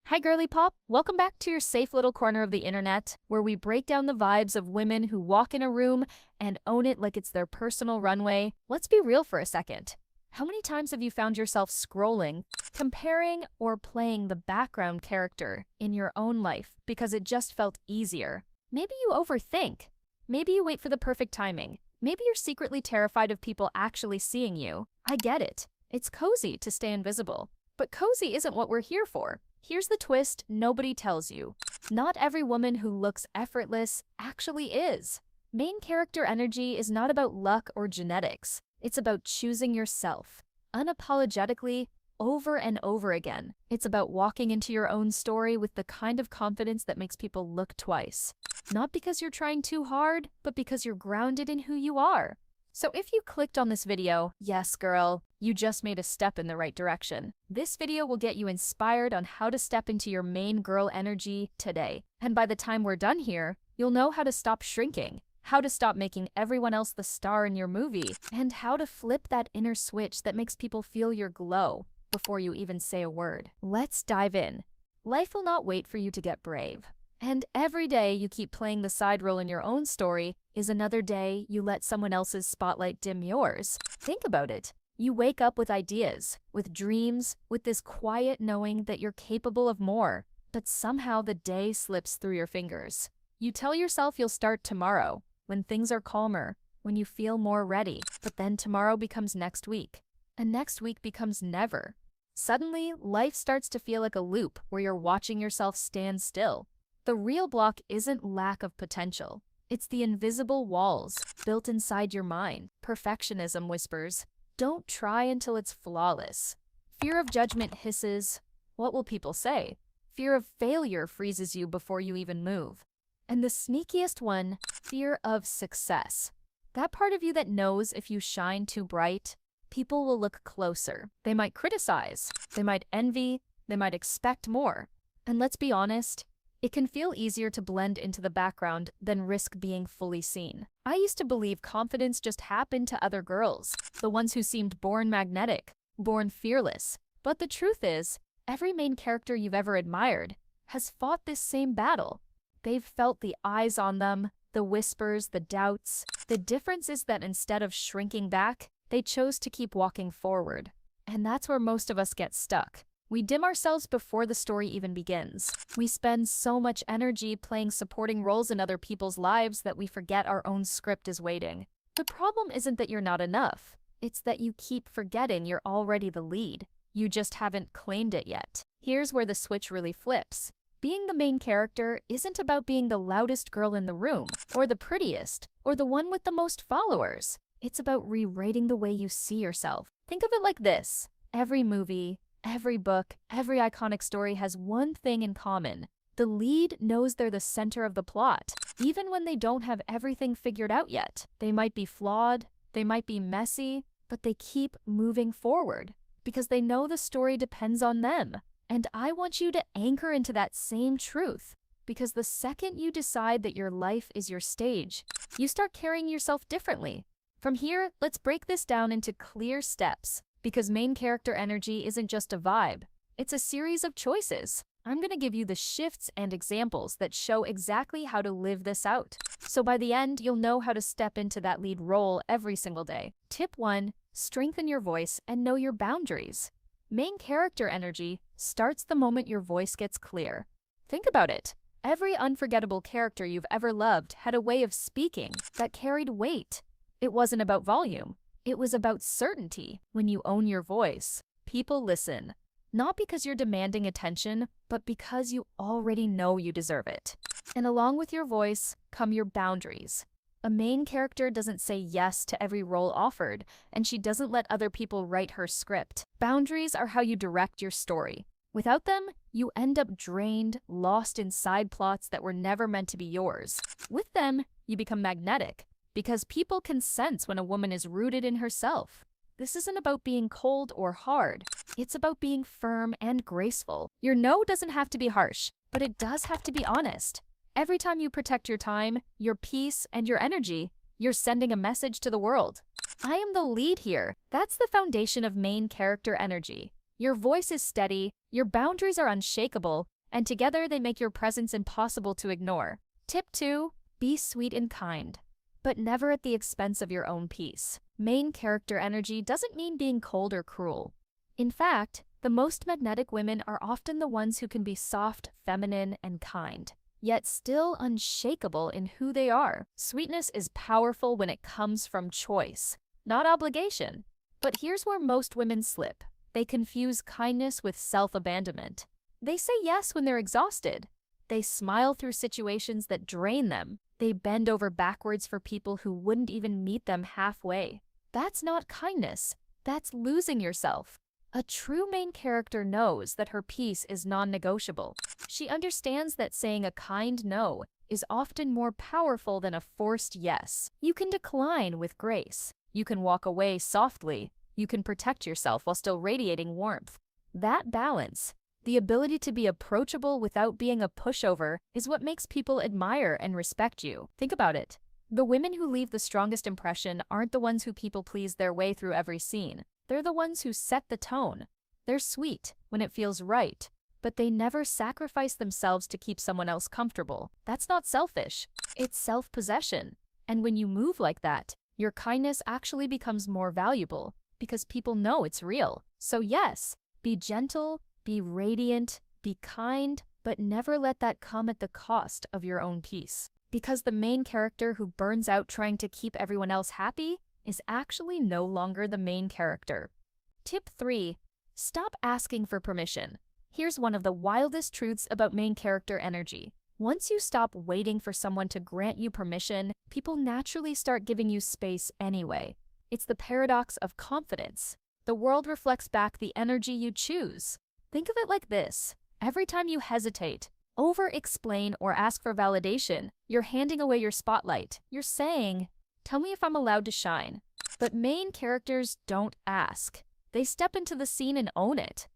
Hi, girlypop. Welcome back to your safe little corner of the internet, where we break down the vibes of women who walk in a room and own it like it's their personal runway. Let's be real for a second. How many times have you found yourself scrolling, comparing, or playing the background character in your own life because it just felt easier? Maybe you overthink. Maybe you wait for the perfect timing. Maybe you're secretly terrified of people actually seeing you. I get it. It's cozy to stay invisible. But cozy isn't what we're here for. Here's the twist nobody tells you. Not every woman who looks effortless actually is. Main character energy is not about luck or genetics. It's about choosing yourself, unapologetically, over and over again. It's about walking into your own story with the kind of confidence that makes people look twice. Not because you're trying too hard, but because you're grounded in who you are. So if you clicked on this video, yes girl, you just made a step in the right direction. This video will get you inspired on how to step into your main girl energy today. And by the time we're done here, you'll know how to stop shrinking, how to stop making everyone else the star in your movie, and how to flip that inner switch that makes people feel your glow before you even say a word. Let's dive in. Life will not wait for you to get brave. And every day you keep playing the side role in your own story is another day you let someone else's spotlight dim yours. Think about it. You wake up with ideas, with dreams, with this quiet knowing that you're capable of more, but somehow the day slips through your fingers. You tell yourself you'll start tomorrow, when things are calmer, when you feel more ready, but then tomorrow becomes next week, and next week becomes never. Suddenly, life starts to feel like a loop where you're watching yourself stand still. The real block isn't lack of potential. It's the invisible walls built inside your mind. Perfectionism whispers, "Don't try until it's flawless." Fear of judgment hisses, "What will people say?" Fear of failure freezes you before you even move. And the sneakiest one, fear of success. That part of you that knows if you shine too bright, people will look closer. They might criticize, they might envy, they might expect more. And let's be honest, it can feel easier to blend into the background than risk being fully seen. I used to believe confidence just happened to other girls, the ones who seemed born magnetic, born fearless. But the truth is, every main character you've ever admired has fought this same battle. They've felt the eyes on them, the whispers, the doubts. The difference is that instead of shrinking back, they chose to keep walking forward. And that's where most of us get stuck. We dim ourselves before the story even begins. We spend so much energy playing supporting roles in other people's lives that we forget our own script is waiting. The problem isn't that you're not enough. It's that you keep forgetting you're already the lead. You just haven't claimed it yet. Here's where the switch really flips. Being the main character isn't about being the loudest girl in the room, or the prettiest, or the one with the most followers. It's about rewriting the way you see yourself. Think of it like this. Every movie, every book, every iconic story has one thing in common. The lead knows they're the center of the plot, even when they don't have everything figured out yet. They might be flawed, they might be messy, but they keep moving forward because they know the story depends on them. And I want you to anchor into that same truth, because the second you decide that your life is your stage, you start carrying yourself differently. From here, let's break this down into clear steps. Because main character energy isn't just a vibe, it's a series of choices. I'm gonna give you the shifts and examples that show exactly how to live this out. So by the end, you'll know how to step into that lead role every single day. Tip 1, strengthen your voice and know your boundaries. Main character energy starts the moment your voice gets clear. Think about it. Every unforgettable character you've ever loved had a way of speaking that carried weight. It wasn't about volume. It was about certainty. When you own your voice, people listen. Not because you're demanding attention, but because you already know you deserve it. And along with your voice come your boundaries. A main character doesn't say yes to every role offered, and she doesn't let other people write her script. Boundaries are how you direct your story. Without them, you end up drained, lost in side plots that were never meant to be yours. With them, you become magnetic. Because people can sense when a woman is rooted in herself. This isn't about being cold or hard. It's about being firm and graceful. Your no doesn't have to be harsh, but it does have to be honest. Every time you protect your time, your peace, and your energy, you're sending a message to the world. I am the lead here. That's the foundation of main character energy. Your voice is steady, your boundaries are unshakable, and together they make your presence impossible to ignore. Tip 2. Be sweet and kind, but never at the expense of your own peace. Main character energy doesn't mean being cold or cruel. In fact, the most magnetic women are often the ones who can be soft, feminine, and kind, yet still unshakable in who they are. Sweetness is powerful when it comes from choice, not obligation. But here's where most women slip. They confuse kindness with self-abandonment. They say yes when they're exhausted. They smile through situations that drain them. They bend over backwards for people who wouldn't even meet them halfway. That's not kindness. That's losing yourself. A true main character knows that her peace is non-negotiable. She understands that saying a kind no is often more powerful than a forced yes. You can decline with grace. You can walk away softly. You can protect yourself while still radiating warmth. That balance, the ability to be approachable without being a pushover, is what makes people admire and respect you. Think about it. The women who leave the strongest impression aren't the ones who people please their way through every scene. They're the ones who set the tone. They're sweet when it feels right, but they never sacrifice themselves to keep someone else comfortable. That's not selfish. It's self-possession. And when you move like that, your kindness actually becomes more valuable because people know it's real. So yes, be gentle, be radiant, be kind, but never let that come at the cost of your own peace. Because the main character who burns out trying to keep everyone else happy is actually no longer the main character. Tip 3. Stop asking for permission. Here's one of the wildest truths about main character energy. Once you stop waiting for someone to grant you permission, people naturally start giving you space anyway. It's the paradox of confidence. The world reflects back the energy you choose. Think of it like this. Every time you hesitate, over-explain, or ask for validation, you're handing away your spotlight. You're saying, "Tell me if I'm allowed to shine." But main characters don't ask. They step into the scene and own it.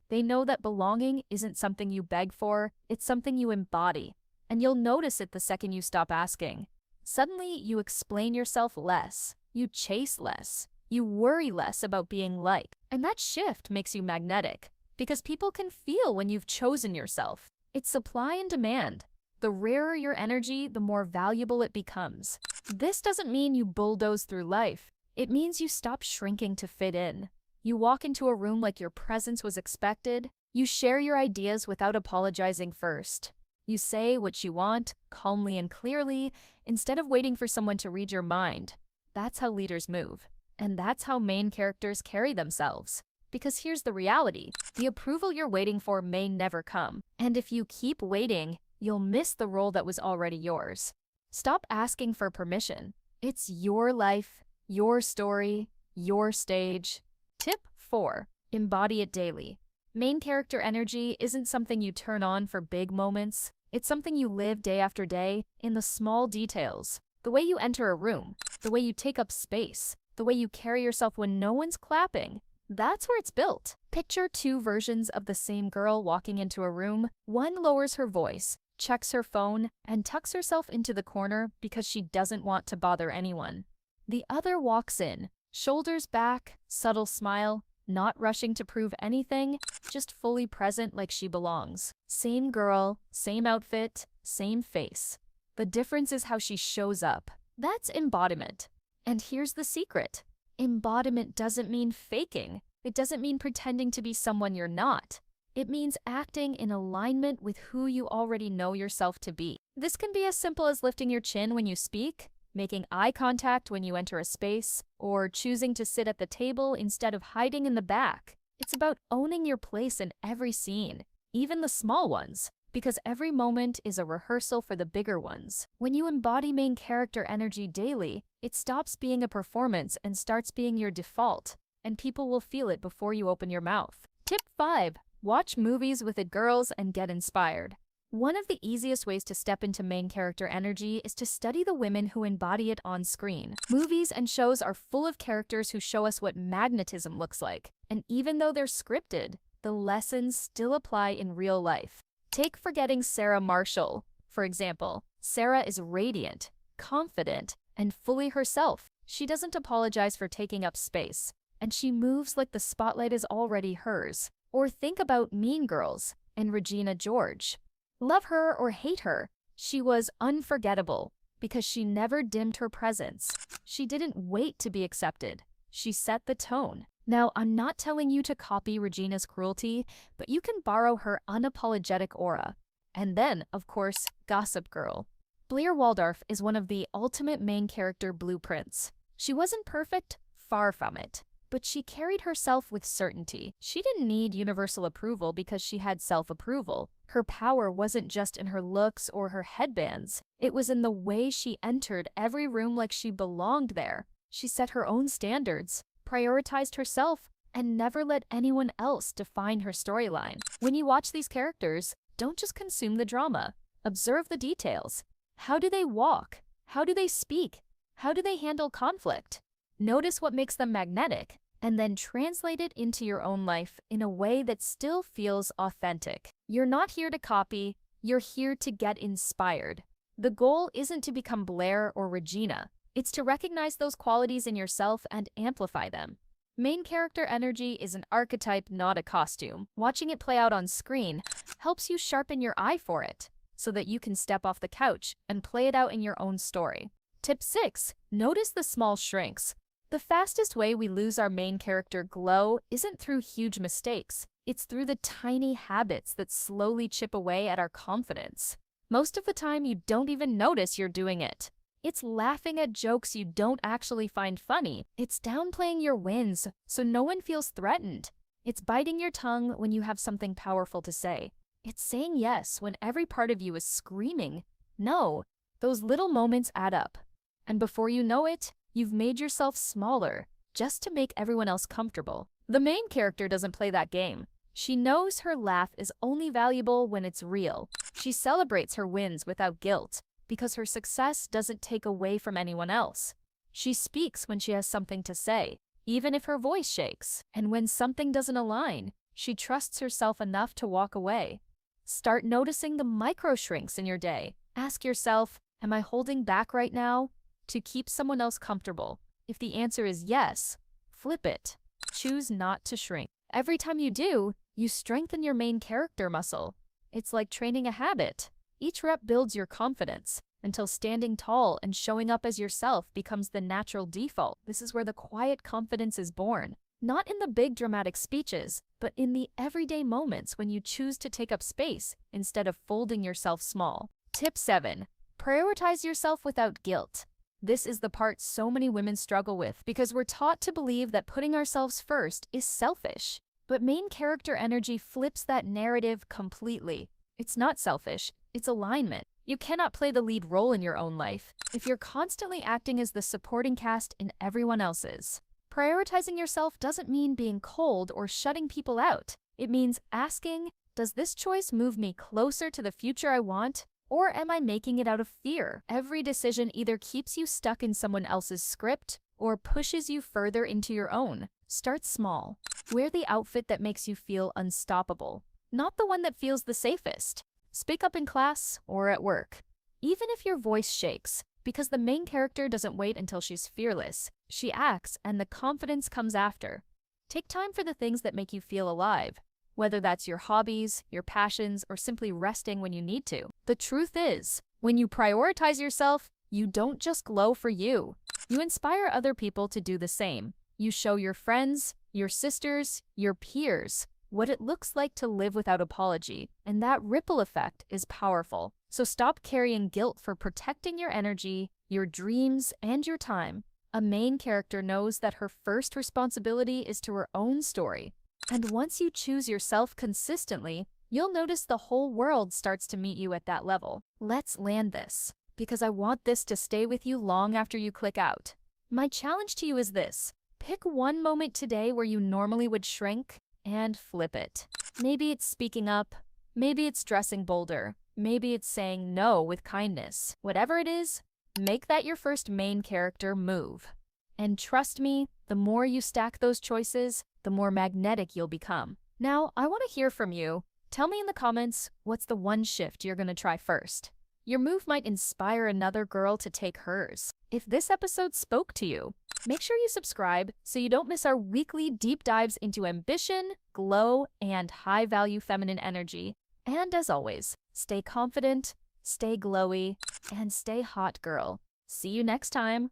They know that belonging isn't something you beg for, it's something you embody. And you'll notice it the second you stop asking. Suddenly, you explain yourself less. You chase less. You worry less about being liked. And that shift makes you magnetic, because people can feel when you've chosen yourself. It's supply and demand. The rarer your energy, the more valuable it becomes. This doesn't mean you bulldoze through life. It means you stop shrinking to fit in. You walk into a room like your presence was expected. You share your ideas without apologizing first. You say what you want, calmly and clearly, instead of waiting for someone to read your mind. That's how leaders move. And that's how main characters carry themselves. Because here's the reality. The approval you're waiting for may never come. And if you keep waiting, you'll miss the role that was already yours. Stop asking for permission. It's your life, your story, your stage. Tip 4. Embody it daily. Main character energy isn't something you turn on for big moments. It's something you live day after day in the small details. The way you enter a room, the way you take up space, the way you carry yourself when no one's clapping. That's where it's built. Picture two versions of the same girl walking into a room. One lowers her voice, checks her phone, and tucks herself into the corner because she doesn't want to bother anyone. The other walks in, shoulders back, subtle smile, not rushing to prove anything, just fully present like she belongs. Same girl, same outfit, same face. The difference is how she shows up. That's embodiment. And here's the secret. Embodiment doesn't mean faking. It doesn't mean pretending to be someone you're not. It means acting in alignment with who you already know yourself to be. This can be as simple as lifting your chin when you speak, making eye contact when you enter a space, or choosing to sit at the table instead of hiding in the back. It's about owning your place in every scene, even the small ones, because every moment is a rehearsal for the bigger ones. When you embody main character energy daily, it stops being a performance and starts being your default, and people will feel it before you open your mouth. Tip 5. Watch movies with it, girls, and get inspired. One of the easiest ways to step into main character energy is to study the women who embody it on screen. Movies and shows are full of characters who show us what magnetism looks like, and even though they're scripted, the lessons still apply in real life. Take Forgetting Sarah Marshall, for example. Sarah is radiant, confident, and fully herself. She doesn't apologize for taking up space, and she moves like the spotlight is already hers. Or think about Mean Girls. and Regina George. Love her or hate her, she was unforgettable because she never dimmed her presence. She didn't wait to be accepted. She set the tone. Now, I'm not telling you to copy Regina's cruelty, but you can borrow her unapologetic aura. And then, of course, Gossip Girl. Blair Waldorf is one of the ultimate main character blueprints. She wasn't perfect, far from it, but she carried herself with certainty. She didn't need universal approval because she had self-approval. Her power wasn't just in her looks or her headbands. It was in the way she entered every room like she belonged there. She set her own standards, prioritized herself, and never let anyone else define her storyline. When you watch these characters, don't just consume the drama. Observe the details. How do they walk? How do they speak? How do they handle conflict? Notice what makes them magnetic, and then translate it into your own life in a way that still feels authentic. You're not here to copy, you're here to get inspired. The goal isn't to become Blair or Regina. It's to recognize those qualities in yourself and amplify them. Main character energy is an archetype, not a costume. Watching it play out on screen helps you sharpen your eye for it, so that you can step off the couch and play it out in your own story. Tip 6. Notice the small shrinks. The fastest way we lose our main character glow isn't through huge mistakes. It's through the tiny habits that slowly chip away at our confidence. Most of the time, you don't even notice you're doing it. It's laughing at jokes you don't actually find funny. It's downplaying your wins so no one feels threatened. It's biting your tongue when you have something powerful to say. It's saying yes when every part of you is screaming no. Those little moments add up. And before you know it, you've made yourself smaller just to make everyone else comfortable. The main character doesn't play that game. She knows her laugh is only valuable when it's real. She celebrates her wins without guilt because her success doesn't take away from anyone else. She speaks when she has something to say, even if her voice shakes. And when something doesn't align, she trusts herself enough to walk away. Start noticing the micro shrinks in your day. Ask yourself, am I holding back right now to keep someone else comfortable? If the answer is yes, flip it. Choose not to shrink. Every time you do, you strengthen your main character muscle. It's like training a habit. Each rep builds your confidence until standing tall and showing up as yourself becomes the natural default. This is where the quiet confidence is born. Not in the big dramatic speeches, but in the everyday moments when you choose to take up space instead of folding yourself small. Tip 7. Prioritize yourself without guilt. This is the part so many women struggle with because we're taught to believe that putting ourselves first is selfish. But main character energy flips that narrative completely. It's not selfish, it's alignment. You cannot play the lead role in your own life if you're constantly acting as the supporting cast in everyone else's. Prioritizing yourself doesn't mean being cold or shutting people out. It means asking, does this choice move me closer to the future I want? Or am I making it out of fear? Every decision either keeps you stuck in someone else's script or pushes you further into your own. Start small. Wear the outfit that makes you feel unstoppable, not the one that feels the safest. Speak up in class or at work, even if your voice shakes, because the main character doesn't wait until she's fearless. She acts, and the confidence comes after. Take time for the things that make you feel alive, whether that's your hobbies, your passions, or simply resting when you need to. The truth is, when you prioritize yourself, you don't just glow for you. You inspire other people to do the same. You show your friends, your sisters, your peers what it looks like to live without apology, and that ripple effect is powerful. So stop carrying guilt for protecting your energy, your dreams, and your time. A main character knows that her first responsibility is to her own story. And once you choose yourself consistently, you'll notice the whole world starts to meet you at that level. Let's land this, because I want this to stay with you long after you click out. My challenge to you is this. Pick one moment today where you normally would shrink and flip it. Maybe it's speaking up, maybe it's dressing bolder, maybe it's saying no with kindness. Whatever it is, make that your first main character move. And trust me, the more you stack those choices, the more magnetic you'll become. Now, I want to hear from you. Tell me in the comments, what's the one shift you're going to try first? Your move might inspire another girl to take hers. If this episode spoke to you, make sure you subscribe so you don't miss our weekly deep dives into ambition, glow, and high-value feminine energy. And as always, stay confident, stay glowy, and stay hot, girl. See you next time.